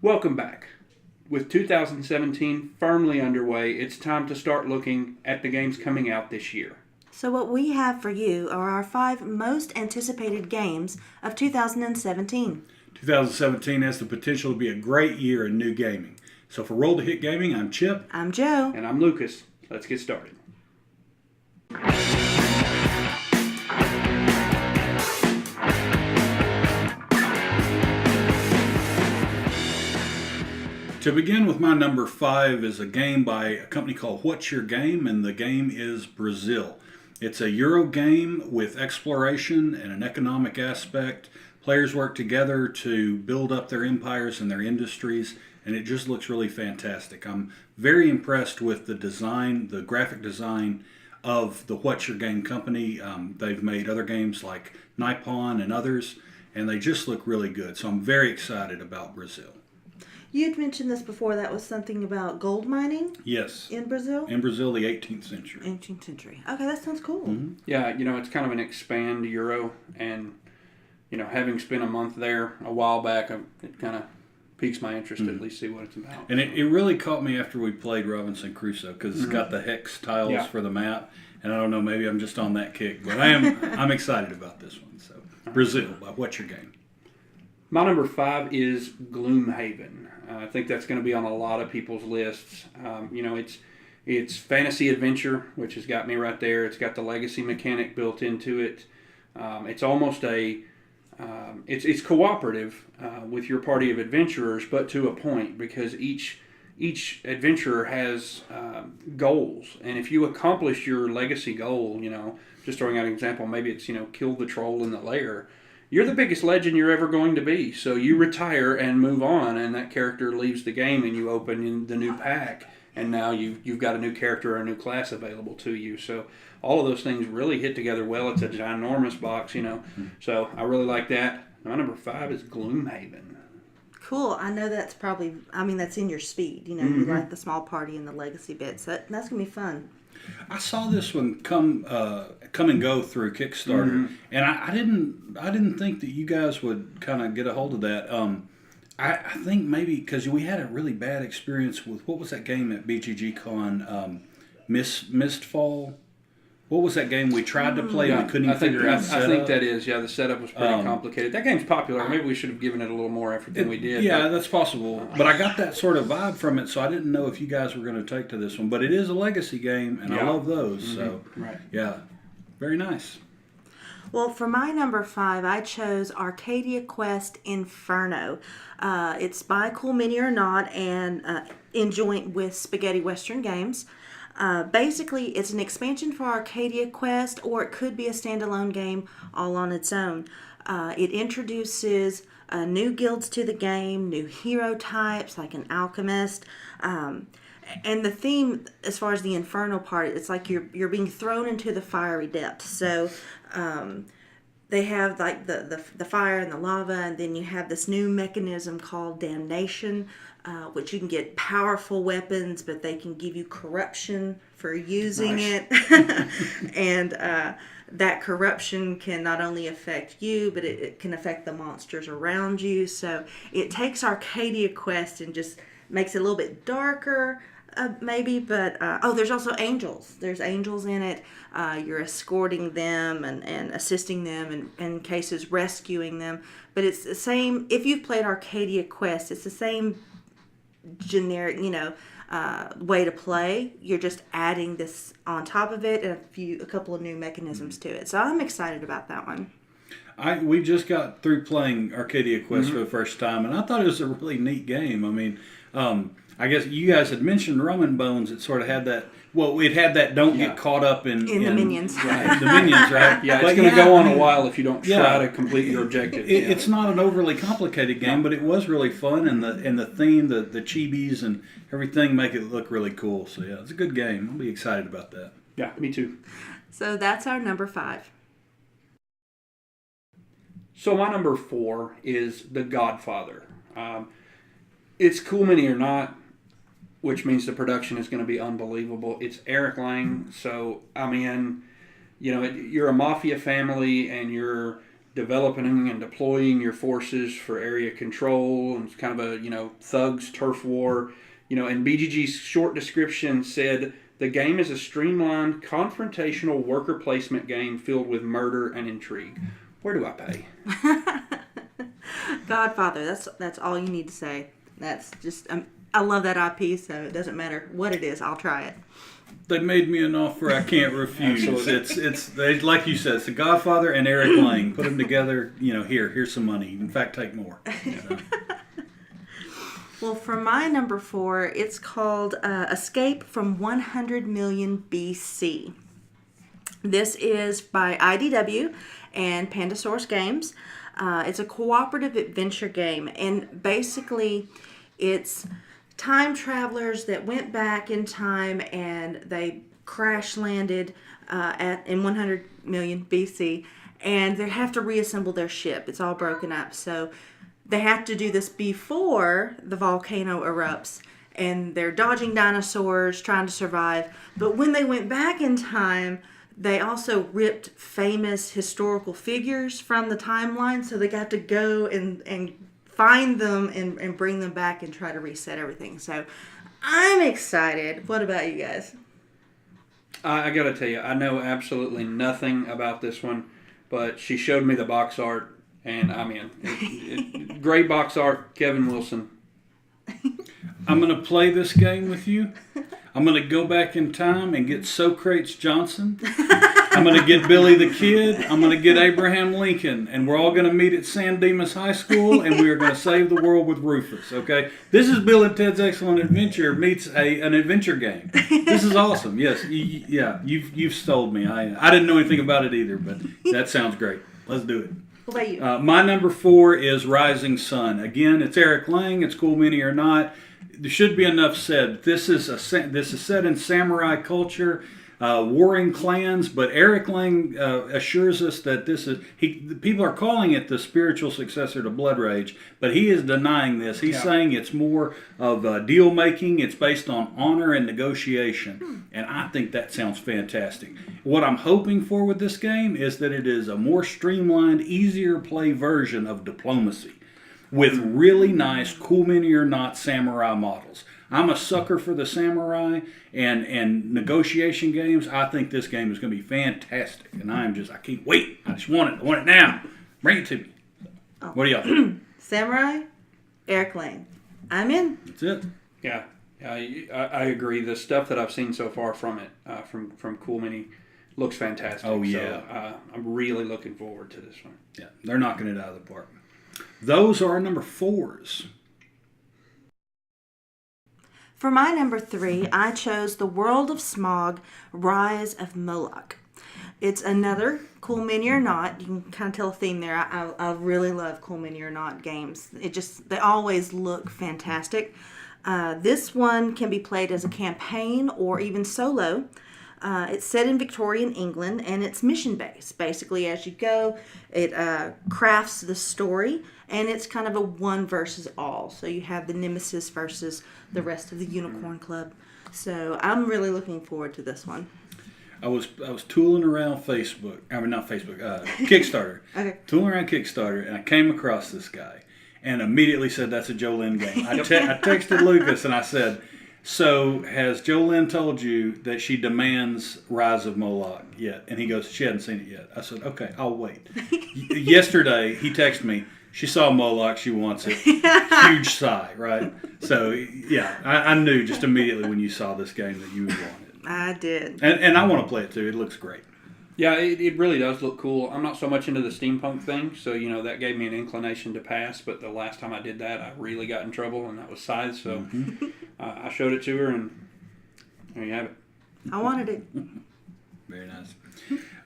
Welcome back. With 2017 firmly underway, it's time to start looking at the games coming out this year. So what we have for you are our 5 most anticipated games of 2017. 2017 has the potential to be a great year in new gaming. So for Roll to Hit Gaming, I'm Chip. I'm Joe. And I'm Lucas. Let's get started. To begin with, my number 5 is a game by a company called What's Your Game, and the game is Brazil. It's a Euro game with exploration and an economic aspect. Players work together to build up their empires and their industries, and it just looks really fantastic. I'm very impressed with the design, the graphic design of the What's Your Game company. They've made other games like Nippon and others, and they just look really good. So I'm very excited about Brazil. You'd mentioned this before. That was something about gold mining? Yes. In Brazil? In Brazil, the 18th century. 18th century. Okay, that sounds cool. Mm-hmm. Yeah, it's kind of an expand Euro, and, having spent a month there a while back, it kind of piques my interest to at least see what it's about. And it really caught me after we played Robinson Crusoe, because it's got the hex tiles for the map, and I don't know, maybe I'm just on that kick, but I'm excited about this one. So Brazil, What's Your Game? My number 5 is Gloomhaven. I think that's going to be on a lot of people's lists. It's fantasy adventure, which has got me right there. It's got the legacy mechanic built into it. It's almost it's cooperative with your party of adventurers, but to a point, because each adventurer has goals, and if you accomplish your legacy goal, just throwing out an example, maybe it's kill the troll in the lair. You're the biggest legend you're ever going to be. So you retire and move on, and that character leaves the game, and you open the new pack, and now you've got a new character or a new class available to you. So all of those things really hit together well. It's a ginormous box, So I really like that. My number 5 is Gloomhaven. Cool. I know that's probably, that's in your speed. You like the small party and the legacy bits. That's going to be fun. I saw this one come and go through Kickstarter, and I didn't think that you guys would kind of get a hold of that. I think maybe because we had a really bad experience with, what was that game at BGG Con, Mistfall? What was that game we tried to play and we couldn't figure out the setup? I think that is, the setup was pretty complicated. That game's popular. Maybe we should have given it a little more effort than we did. Yeah, that's possible. But I got that sort of vibe from it, so I didn't know if you guys were going to take to this one. But it is a legacy game, and I love those. So, yeah, very nice. Well, for my number 5, I chose Arcadia Quest Inferno. It's by Cool Mini or Not, and in joint with Spaghetti Western Games. Basically, it's an expansion for Arcadia Quest, or it could be a standalone game all on its own. It introduces new guilds to the game, new hero types like an alchemist, and the theme, as far as the Inferno part, it's like you're being thrown into the fiery depths. So they have like the fire and the lava, and then you have this new mechanism called damnation, which you can get powerful weapons, but they can give you corruption for using it. And that corruption can not only affect you, but it can affect the monsters around you. So it takes Arcadia Quest and just makes it a little bit darker, maybe, but there's also angels. There's angels in it. You're escorting them and assisting them, and in cases rescuing them. But it's the same. If you've played Arcadia Quest, it's the same generic, way to play. You're just adding this on top of it, and a couple of new mechanisms to it. So I'm excited about that one. We just got through playing Arcadia Quest for the first time, and I thought it was a really neat game. I guess you guys had mentioned Roman Bones. It sort of had that. Well, it had that. Don't get caught up in the minions. Right, the minions, right? Yeah, it's going to go on a while if you don't try to complete your objective. It's not an overly complicated game, but it was really fun, and the theme, the chibis and everything make it look really cool. So yeah, it's a good game. I'll be excited about that. Yeah, me too. So that's our number 5. So my number 4 is The Godfather. It's Cool Mini or Not, which means the production is going to be unbelievable. It's Eric Lang, so you're a mafia family, and you're developing and deploying your forces for area control, and it's kind of a thugs turf war. And BGG's short description said the game is a streamlined confrontational worker placement game filled with murder and intrigue. Where do I pay? Godfather. That's all you need to say. That's just I love that IP, so it doesn't matter what it is. I'll try it. They made me an offer I can't refuse. Absolutely. It's like you said, it's the Godfather and Eric Lang. Put them together. Here's some money. In fact, take more. Well, for my number 4, it's called Escape from 100 Million BC. This is by IDW and Pandasaurus Games. It's a cooperative adventure game, and basically it's time travelers that went back in time and they crash landed in 100 million BC, and they have to reassemble their ship. It's all broken up, so they have to do this before the volcano erupts, and they're dodging dinosaurs, trying to survive. But when they went back in time, they also ripped famous historical figures from the timeline, so they got to go and find them and bring them back and try to reset everything. So I'm excited. What about you guys? I got to tell you, I know absolutely nothing about this one, but she showed me the box art, and I'm in. Great box art, Kevin Wilson. I'm going to play this game with you. I'm going to go back in time and get Socrates Johnson. I'm going to get Billy the Kid. I'm going to get Abraham Lincoln. And we're all going to meet at San Dimas High School, and we are going to save the world with Rufus, okay? This is Bill and Ted's Excellent Adventure meets an adventure game. This is awesome. Yes, you've stole me. I didn't know anything about it either, but that sounds great. Let's do it. What about you? My number 4 is Rising Sun. Again, it's Eric Lang. It's Cool Mini or Not. There should be enough said. This is set in samurai culture, warring clans. But Eric Lang assures us that people are calling it the spiritual successor to Blood Rage, but he is denying this. He's saying it's more of deal making. It's based on honor and negotiation, and I think that sounds fantastic. What I'm hoping for with this game is that it is a more streamlined, easier play version of diplomacy, with really nice Cool Mini or Not samurai models. I'm a sucker for the samurai and negotiation games. I think this game is going to be fantastic, and I can't wait. I just want it. I want it now. Bring it to me. Oh. What do y'all think? Samurai, Eric Lang. I'm in. That's it. Yeah, I agree. The stuff that I've seen so far from it, from Cool Mini, looks fantastic. Oh, yeah. So, I'm really looking forward to this one. Yeah, they're knocking it out of the park. Those are our number 4s. For my number 3, I chose The World of Smog, Rise of Moloch. It's another Cool Mini or Not. You can kind of tell a theme there. I really love Cool Mini or Not games. They always look fantastic. This one can be played as a campaign or even solo. It's set in Victorian England, and it's mission-based. Basically, as you go, it crafts the story, and it's kind of a one versus all. So you have the Nemesis versus the rest of the Unicorn Club. So I'm really looking forward to this one. I was tooling around Facebook. I mean, not Facebook. Kickstarter. Okay. Tooling around Kickstarter, and I came across this guy, and immediately said, "That's a Joe Lynn game." I texted Lucas, and I said, "So has Jolene told you that she demands Rise of Moloch yet?" And he goes, "She hadn't seen it yet." I said, "Okay, I'll wait." Yesterday, he texted me, "She saw Moloch, she wants it." Huge sigh, right? So, yeah, I knew just immediately when you saw this game that you would want it. I did. And I want to play it too. It looks great. Yeah, it really does look cool. I'm not so much into the steampunk thing, so, that gave me an inclination to pass, but the last time I did that, I really got in trouble, and that was Scythe, so I showed it to her, and there you have it. I wanted it. Very nice.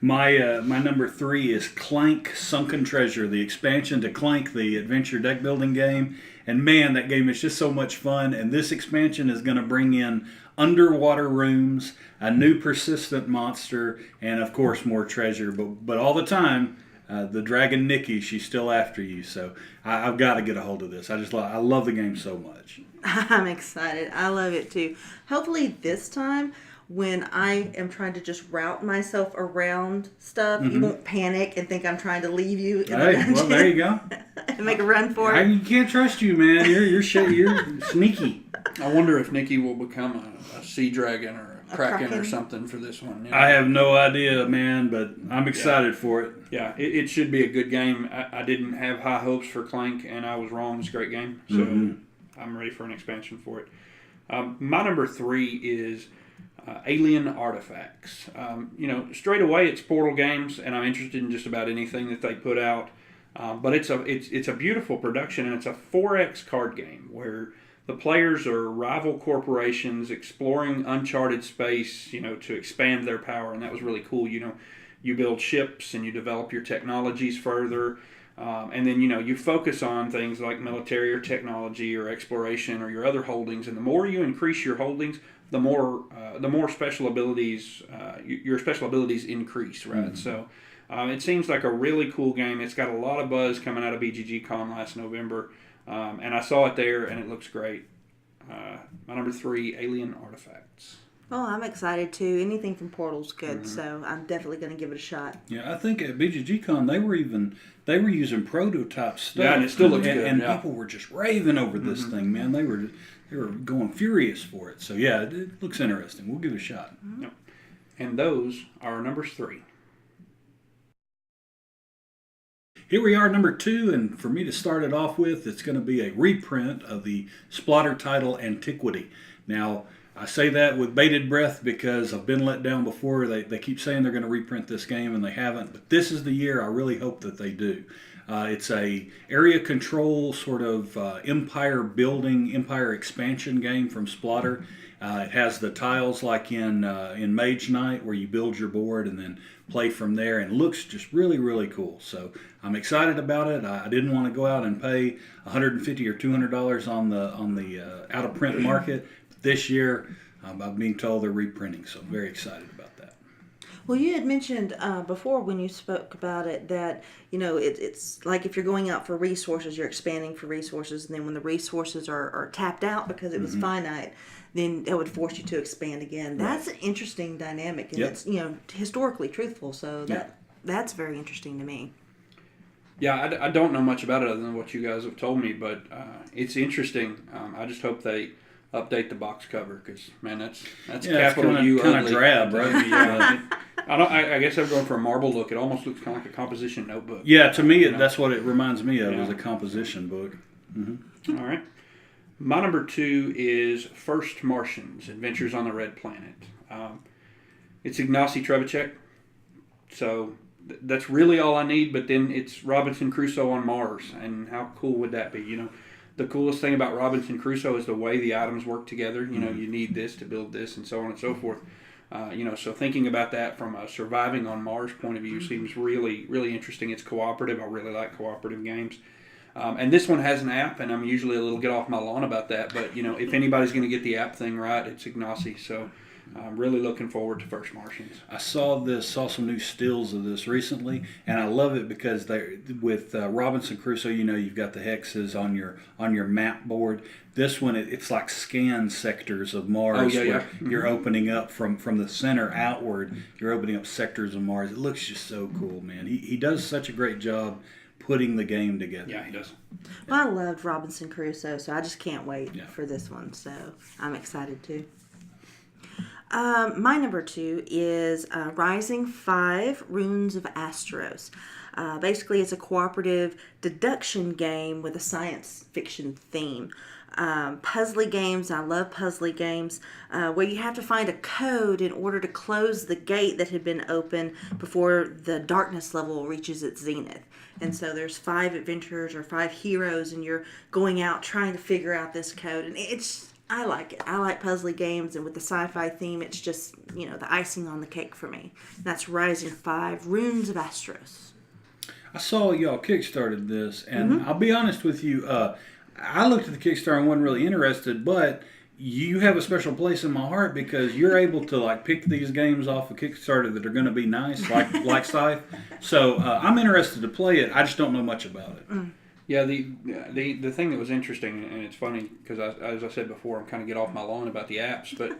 My number 3 is Clank, Sunken Treasure, the expansion to Clank, the adventure deck building game. And man, that game is just so much fun. And this expansion is going to bring in underwater rooms, a new persistent monster, and of course more treasure. But all the time, the dragon Nikki, she's still after you. So I've got to get a hold of this. I love the game so much. I'm excited. I love it too. Hopefully this time when I am trying to just route myself around stuff, you won't panic and think I'm trying to leave you in the dungeon. Well, there you go. And make a run for it. You can't trust you, man. You're sneaky. I wonder if Nikki will become a sea dragon or a kraken or something for this one. You know? I have no idea, man, but I'm excited for it. Yeah, it should be a good game. I didn't have high hopes for Clank, and I was wrong. It's a great game. So I'm ready for an expansion for it. My number 3 is Alien Artifacts. Straight away it's Portal Games, and I'm interested in just about anything that they put out. But it's a beautiful production, and it's a 4X card game where the players are rival corporations exploring uncharted space, to expand their power, and that was really cool. You build ships and you develop your technologies further, and then you focus on things like military or technology or exploration or your other holdings. And the more you increase your holdings, the more special abilities your special abilities increase, right? So it seems like a really cool game. It's got a lot of buzz coming out of BGG Con last November, and I saw it there, and it looks great. My number 3, Alien Artifacts. Oh, I'm excited too. Anything from Portal's good, so I'm definitely going to give it a shot. Yeah, I think at BGG Con they were using prototype stuff. Yeah, and it still looks good. And people were just raving over this thing, man. They were going furious for it. So yeah, it looks interesting. We'll give it a shot. Yep. And those are our numbers 3. Here we are, number 2, and for me to start it off with, it's going to be a reprint of the Splotter title Antiquity. Now, I say that with bated breath because I've been let down before. They keep saying they're going to reprint this game, and they haven't. But this is the year I really hope that they do. It's a area control sort of empire building, empire expansion game from Splotter. It has the tiles like in Mage Knight where you build your board and then play from there, and looks just really, really cool. So I'm excited about it. I didn't want to go out and pay $150 or $200 on the out of print market. But this year, I'm being told they're reprinting, so I'm very excited about that. Well, you had mentioned before when you spoke about it that it's like if you're going out for resources, you're expanding for resources, and then when the resources are tapped out because it was finite, then that would force you to expand again. That's an interesting dynamic, and it's historically truthful. So that's very interesting to me. Yeah, I don't know much about it other than what you guys have told me, but it's interesting. I just hope they update the box cover because, man, that's capital U kind of ugly. drab, right? Yeah. I guess I'm going for a marble look. It almost looks kind of like a composition notebook. Yeah, to me, that's what it reminds me of, is a composition book. All right. My number 2 is First Martians, Adventures on the Red Planet. It's Ignacy Trzewiczek, so that's really all I need, but then it's Robinson Crusoe on Mars, and how cool would that be? The coolest thing about Robinson Crusoe is the way the items work together. You need this to build this and so on and so forth. So thinking about that from a surviving on Mars point of view seems really, really interesting. It's cooperative. I really like cooperative games. And this one has an app, and I'm usually a little get off my lawn about that. But, if anybody's going to get the app thing right, it's Ignacy. So I'm really looking forward to First Martians. I saw some new stills of this recently, and I love it because with Robinson Crusoe, you've got the hexes on your map board. This one, it's like scan sectors of Mars. Where you're opening up from the center outward. You're opening up sectors of Mars. It looks just so cool, man. He does such a great job putting the game together. Yeah, he does. Well, I loved Robinson Crusoe, so I just can't wait for this one. So I'm excited too. My number 2 is Rising 5 Runes of Asteros. Basically, it's a cooperative deduction game with a science fiction theme. Puzzly games, I love puzzly games, where you have to find a code in order to close the gate that had been open before the darkness level reaches its zenith. And so there's 5 adventurers or 5 heroes, and you're going out trying to figure out this code. And I like it. I like puzzly games, and with the sci-fi theme, it's just, the icing on the cake for me. And that's Rising 5 Runes of Asteros. I saw y'all kickstarted this, and I'll be honest with you, I looked at the Kickstarter and wasn't really interested, but you have a special place in my heart because you're able to pick these games off of Kickstarter that are going to be nice, like Scythe. So I'm interested to play it. I just don't know much about it. Yeah, the thing that was interesting, and it's funny because as I said before, I'm kind of get off my lawn about the apps, but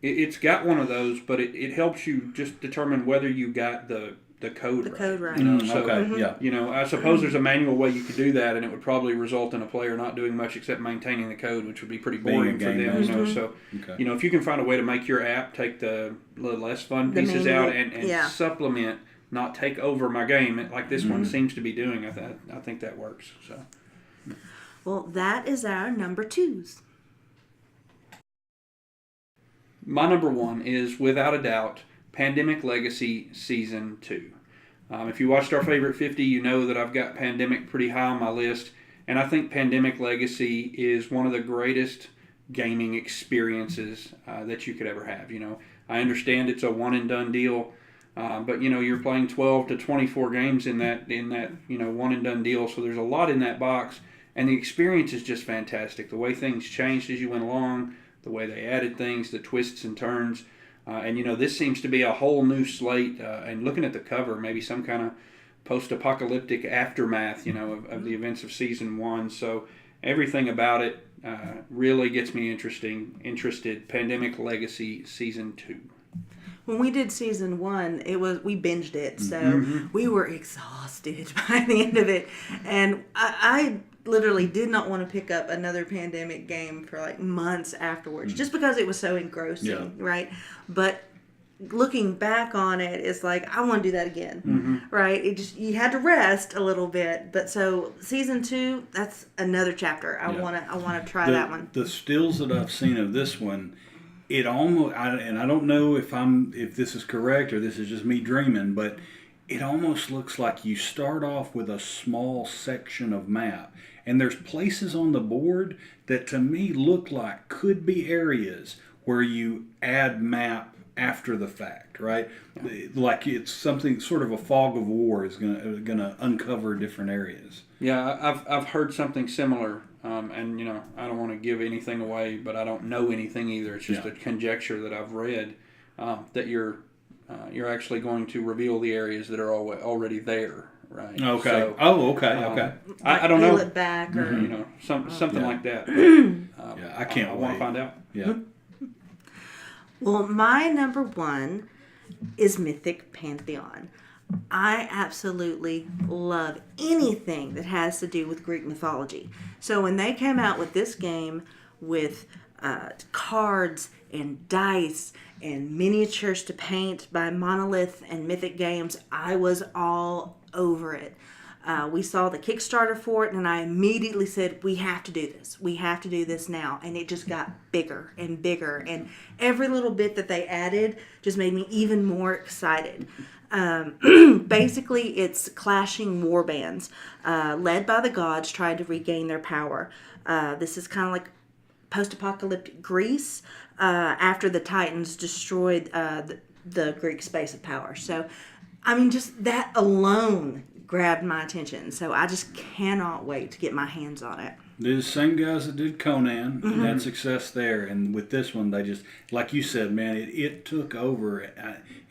it's got one of those, but it helps you just determine whether you got the code right. Code right. You know, so, Okay, yeah. you know, I suppose there's a manual way you could do that, and it would probably result in a player not doing much except maintaining the code, which would be pretty Being a boring for them. game You know, master. so Okay. you know, if you can find a way to make your app take the less fun The pieces manual, out and yeah. supplement, not take over my game like this one seems to be doing, I think that works. So Well, that is our number 2s. my number 1 is without a doubt Pandemic Legacy Season 2. If you watched our favorite 50, you know that I've got Pandemic pretty high on my list, and I think Pandemic Legacy is one of the greatest gaming experiences that you could ever have. You know, I understand it's a one and done deal, but you know you're playing 12 to 24 games in that you know one and done deal, so there's a lot in that box, and the experience is just fantastic. The way things changed as you went along, the way they added things, the twists and turns. And, you know, this seems to be a whole new slate. And looking at the cover, maybe some kind of post-apocalyptic aftermath, you know, of the events of Season 1. So everything about it really gets me interested. Pandemic Legacy Season 2. When we did Season 1, we binged it, so we were exhausted by the end of it. And I literally did not want to pick up another Pandemic game for like months afterwards, just because it was so engrossing, right? But looking back on it, it's like I want to do that again, right? You had to rest a little bit, but so Season 2, that's another chapter. I want to try that one. The stills that I've seen of this one, it almost, and I don't know if this is correct or this is just me dreaming, but it almost looks like you start off with a small section of map, and there's places on the board that to me look like could be areas where you add map after the fact, right? Like it's something sort of a fog of war is gonna uncover different areas. Yeah, I've heard something similar, and you know I don't want to give anything away, but I don't know anything either. It's just a conjecture that I've read that you're actually going to reveal the areas that are already there, right? Okay. So, okay. I don't know. Peel it back, or You know, something like that. Yeah, I can't I wait. want to find out. Yeah. Well, my number 1 is Mythic Pantheon. I absolutely love anything that has to do with Greek mythology. So when they came out with this game with cards and dice and miniatures to paint by Monolith and Mythic Games, I was all over it. We saw the Kickstarter for it, and I immediately said, we have to do this. We have to do this now. And it just got bigger and bigger. And every little bit that they added just made me even more excited. Basically, it's clashing war bands led by the gods trying to regain their power. This is kind of like post-apocalyptic Greece after the Titans destroyed the Greek space of power. So, I mean, just that alone grabbed my attention. So I just cannot wait to get my hands on it. They're the same guys that did Conan and had success there. And with this one, they just, like you said, man, it took over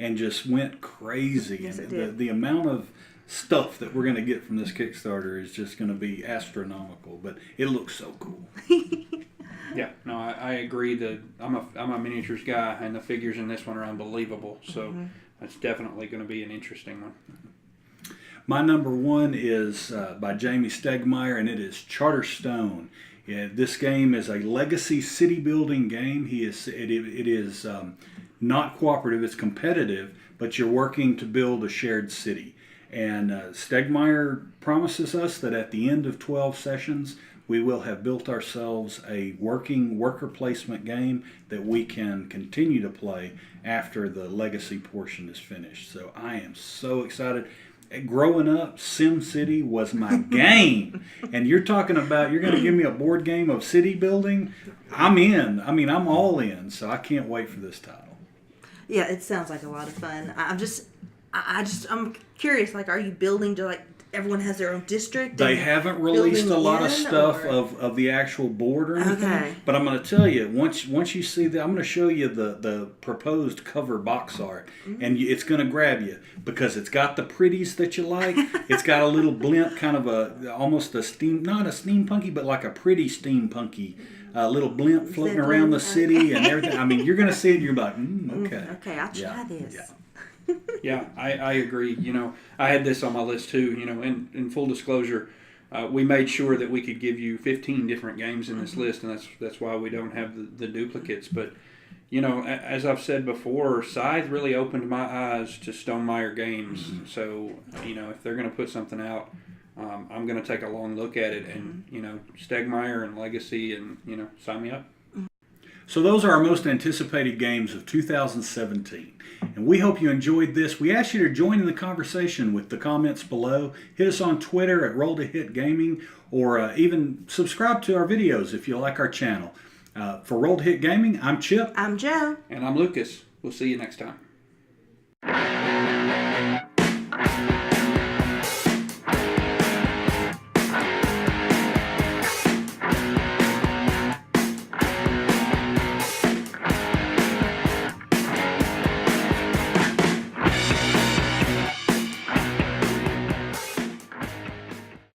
and just went crazy. Yes, and it did. the amount of stuff that we're going to get from this Kickstarter is just going to be astronomical. But it looks so cool. Yeah, no, I agree that I'm a miniatures guy, and the figures in this one are unbelievable. So that's definitely going to be an interesting one. My number 1 is by Jamie Stegmaier, and it is Charterstone. Yeah, this game is a legacy city building game. It is not cooperative; it's competitive, but you're working to build a shared city. And Stegmaier promises us that at the end of 12 sessions, we will have built ourselves a working worker placement game that we can continue to play after the legacy portion is finished. So I am so excited. Growing up, SimCity was my game. And you're talking about, you're going to give me a board game of city building? I'm in. I mean, I'm all in. So I can't wait for this title. Yeah, it sounds like a lot of fun. I'm curious, like, are you building to, like, everyone has their own district? They haven't released a lot of stuff or? of the actual board or anything. Okay. But I'm going to tell you, once you see that, I'm going to show you the proposed cover box art. And it's going to grab you because it's got the pretties that you like. It's got a little blimp, kind of almost not a steampunky, but like a pretty steampunky little blimp floating around the city and everything. I mean, you're going to see it and you're like, okay. Okay, I'll try this. Yeah. Yeah, I agree. You know, I had this on my list too. You know, in full disclosure, we made sure that we could give you 15 different games in this list, and that's why we don't have the duplicates. But you know, as I've said before, Scythe really opened my eyes to Stonemaier games. So you know, if they're going to put something out, I'm going to take a long look at it, and you know, Stegmaier and Legacy, and you know, sign me up. So those are our most anticipated games of 2017. And we hope you enjoyed this. We ask you to join in the conversation with the comments below. Hit us on Twitter at Roll to Hit Gaming, or even subscribe to our videos if you like our channel. For Roll to Hit Gaming, I'm Chip. I'm Joe. And I'm Lucas. We'll see you next time.